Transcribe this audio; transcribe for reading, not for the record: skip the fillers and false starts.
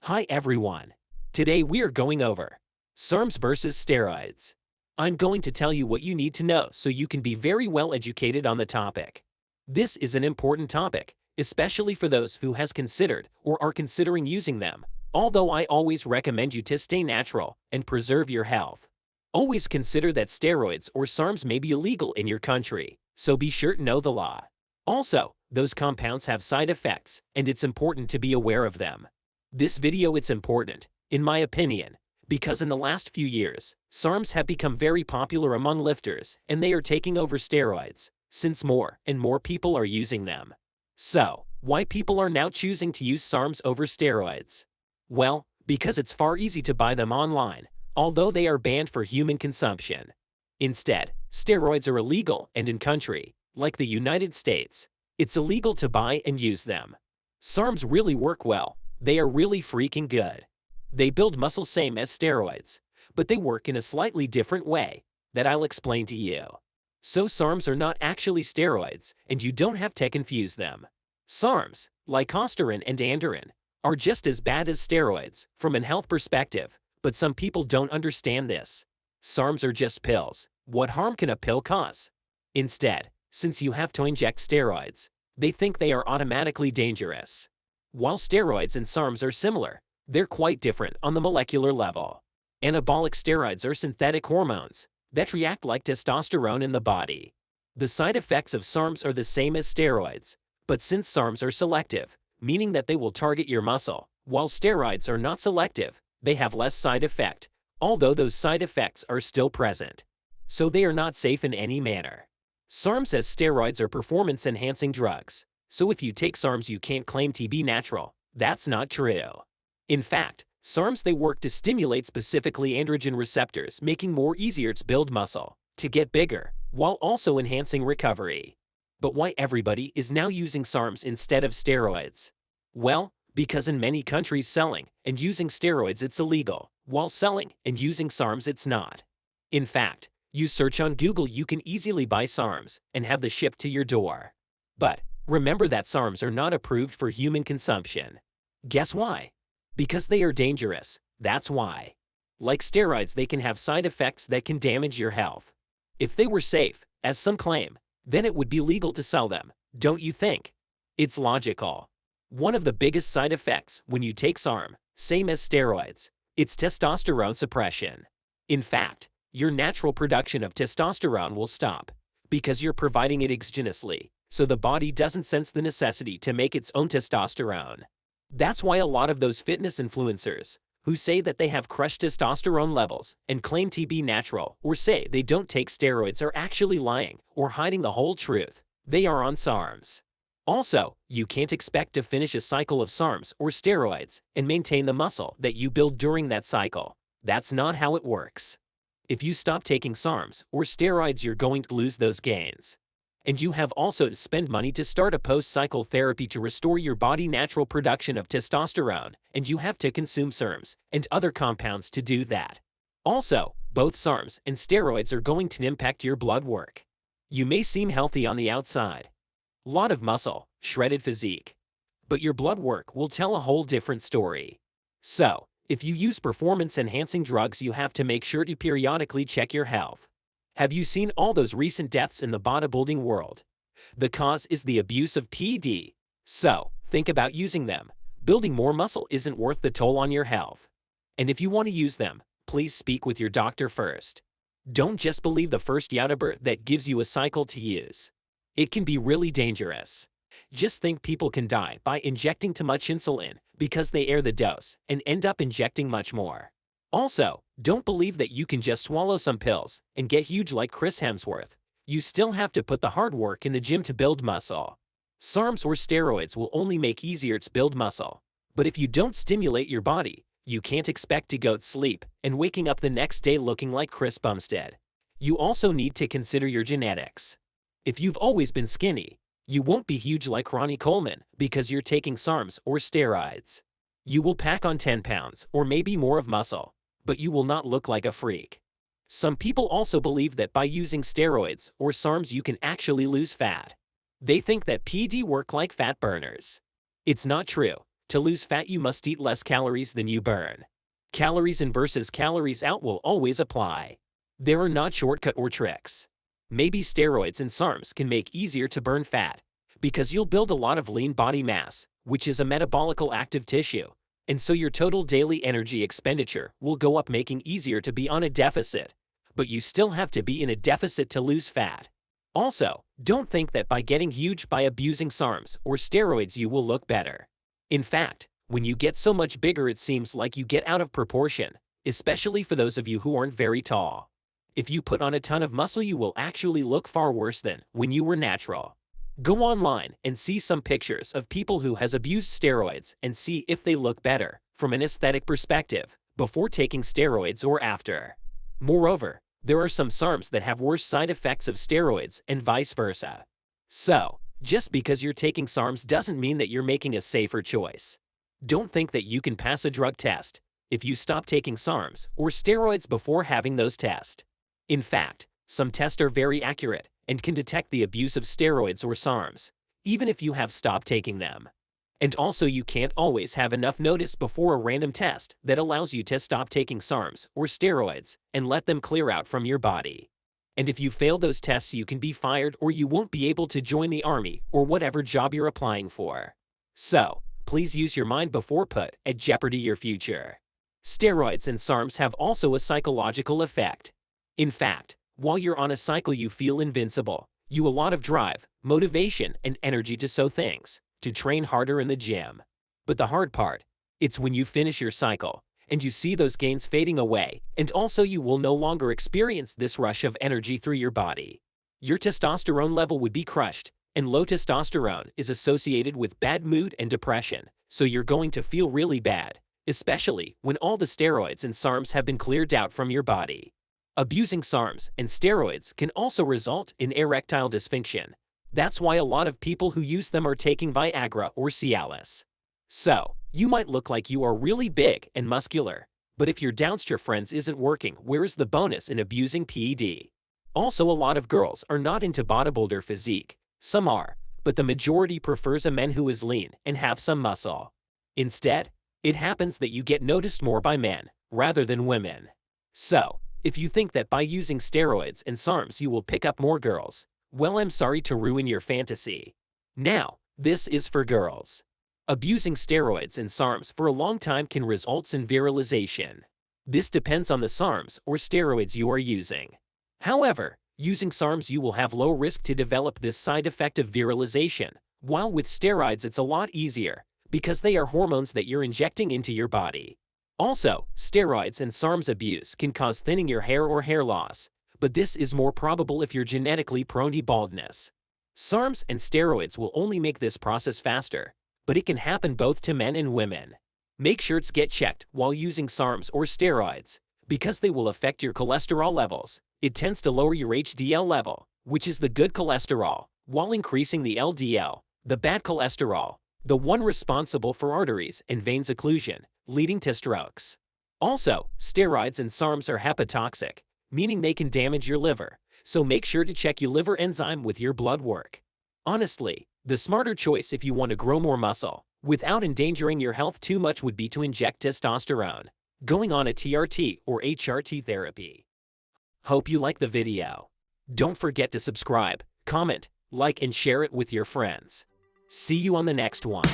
Hi everyone. Today we are going over SARMs versus steroids. I'm going to tell you what you need to know so you can be very well educated on the topic. This is an important topic, especially for those who has considered or are considering using them, although I always recommend you to stay natural and preserve your health. Always consider that steroids or SARMs may be illegal in your country, so be sure to know the law. Also, those compounds have side effects, and it's important to be aware of them. This video it's important, in my opinion, because in the last few years, SARMs have become very popular among lifters and they are taking over steroids, since more and more people are using them. So, why people are now choosing to use SARMs over steroids? Well, because it's far easy to buy them online, although they are banned for human consumption. Instead, steroids are illegal and in country, like the United States, it's illegal to buy and use them. SARMs really work well. They are really freaking good. They build muscle same as steroids, but they work in a slightly different way that I'll explain to you. So SARMs are not actually steroids, and you don't have to confuse them. SARMs, like costerin and androgen, are just as bad as steroids from a health perspective, but some people don't understand this. SARMs are just pills. What harm can a pill cause? Instead, since you have to inject steroids, they think they are automatically dangerous. While steroids and SARMs are similar, they're quite different on the molecular level. Anabolic steroids are synthetic hormones that react like testosterone in the body. The side effects of SARMs are the same as steroids, but since SARMs are selective, meaning that they will target your muscle, while steroids are not selective, they have less side effect, although those side effects are still present. So they are not safe in any manner. SARMs as steroids are performance-enhancing drugs. So if you take SARMs you can't claim to be natural. That's not true. In fact, SARMs they work to stimulate specifically androgen receptors, making more easier to build muscle, to get bigger, while also enhancing recovery. But why everybody is now using SARMs instead of steroids? Well, because in many countries selling and using steroids it's illegal, while selling and using SARMs it's not. In fact, you search on Google you can easily buy SARMs and have them shipped to your door. But remember that SARMs are not approved for human consumption. Guess why? Because they are dangerous, that's why. Like steroids they can have side effects that can damage your health. If they were safe, as some claim, then it would be legal to sell them, don't you think? It's logical. One of the biggest side effects when you take SARM, same as steroids, it's testosterone suppression. In fact, your natural production of testosterone will stop, because you're providing it exogenously. So the body doesn't sense the necessity to make its own testosterone. That's why a lot of those fitness influencers, who say that they have crushed testosterone levels and claim to be natural or say they don't take steroids are actually lying or hiding the whole truth. They are on SARMs. Also, you can't expect to finish a cycle of SARMs or steroids and maintain the muscle that you build during that cycle. That's not how it works. If you stop taking SARMs or steroids you're going to lose those gains. And you have also to spend money to start a post-cycle therapy to restore your body natural production of testosterone, and you have to consume SARMs and other compounds to do that. Also, both SARMs and steroids are going to impact your blood work. You may seem healthy on the outside. Lot of muscle, shredded physique. But your blood work will tell a whole different story. So, if you use performance-enhancing drugs you have to make sure to periodically check your health. Have you seen all those recent deaths in the bodybuilding world? The cause is the abuse of PD. So, think about using them. Building more muscle isn't worth the toll on your health. And if you want to use them, please speak with your doctor first. Don't just believe the first YouTuber that gives you a cycle to use. It can be really dangerous. Just think people can die by injecting too much insulin because they air the dose and end up injecting much more. Also, don't believe that you can just swallow some pills and get huge like Chris Hemsworth. You still have to put the hard work in the gym to build muscle. SARMs or steroids will only make easier to build muscle. But if you don't stimulate your body, you can't expect to go to sleep and waking up the next day looking like Chris Bumstead. You also need to consider your genetics. If you've always been skinny, you won't be huge like Ronnie Coleman because you're taking SARMs or steroids. You will pack on 10 pounds or maybe more of muscle, but you will not look like a freak. Some people also believe that by using steroids or SARMs you can actually lose fat. They think that PD work like fat burners. It's not true. To lose fat, you must eat less calories than you burn. Calories in versus calories out will always apply. There are not shortcut or tricks. Maybe steroids and SARMs can make easier to burn fat, because you'll build a lot of lean body mass, which is a metabolical active tissue, and so your total daily energy expenditure will go up, making easier to be on a deficit. But you still have to be in a deficit to lose fat. Also, don't think that by getting huge by abusing SARMs or steroids you will look better. In fact, when you get so much bigger it seems like you get out of proportion, especially for those of you who aren't very tall. If you put on a ton of muscle you will actually look far worse than when you were natural. Go online and see some pictures of people who has abused steroids and see if they look better, from an aesthetic perspective, before taking steroids or after. Moreover, there are some SARMs that have worse side effects of steroids and vice versa. So, just because you're taking SARMs doesn't mean that you're making a safer choice. Don't think that you can pass a drug test if you stop taking SARMs or steroids before having those tests. In fact, some tests are very accurate and can detect the abuse of steroids or SARMs, even if you have stopped taking them. And also you can't always have enough notice before a random test that allows you to stop taking SARMs or steroids and let them clear out from your body. And if you fail those tests you can be fired or you won't be able to join the army or whatever job you're applying for. So, please use your mind before put at jeopardy your future. Steroids and SARMs have also a psychological effect. In fact, while you're on a cycle you feel invincible, you a lot of drive, motivation, and energy to so things, to train harder in the gym. But the hard part, it's when you finish your cycle, and you see those gains fading away, and also you will no longer experience this rush of energy through your body. Your testosterone level would be crushed, and low testosterone is associated with bad mood and depression, so you're going to feel really bad, especially when all the steroids and SARMs have been cleared out from your body. Abusing SARMs and steroids can also result in erectile dysfunction. That's why a lot of people who use them are taking Viagra or Cialis. So, you might look like you are really big and muscular, but if your downstairs isn't working, where is the bonus in abusing PED? Also, a lot of girls are not into bodybuilder physique. Some are, but the majority prefers a man who is lean and have some muscle. Instead, it happens that you get noticed more by men rather than women. So, if you think that by using steroids and SARMs you will pick up more girls, well, I'm sorry to ruin your fantasy. Now, this is for girls. Abusing steroids and SARMs for a long time can result in virilization. This depends on the SARMs or steroids you are using. However, using SARMs you will have low risk to develop this side effect of virilization, while with steroids it's a lot easier, because they are hormones that you're injecting into your body. Also, steroids and SARMs abuse can cause thinning your hair or hair loss, but this is more probable if you're genetically prone to baldness. SARMs and steroids will only make this process faster, but it can happen both to men and women. Make sure to get checked while using SARMs or steroids, because they will affect your cholesterol levels. It tends to lower your HDL level, which is the good cholesterol, while increasing the LDL, the bad cholesterol, the one responsible for arteries and veins occlusion, leading to strokes. Also, steroids and SARMs are hepatotoxic, meaning they can damage your liver, so make sure to check your liver enzyme with your blood work. Honestly, the smarter choice if you want to grow more muscle, without endangering your health too much, would be to inject testosterone, going on a TRT or HRT therapy. Hope you like the video. Don't forget to subscribe, comment, like, and share it with your friends. See you on the next one.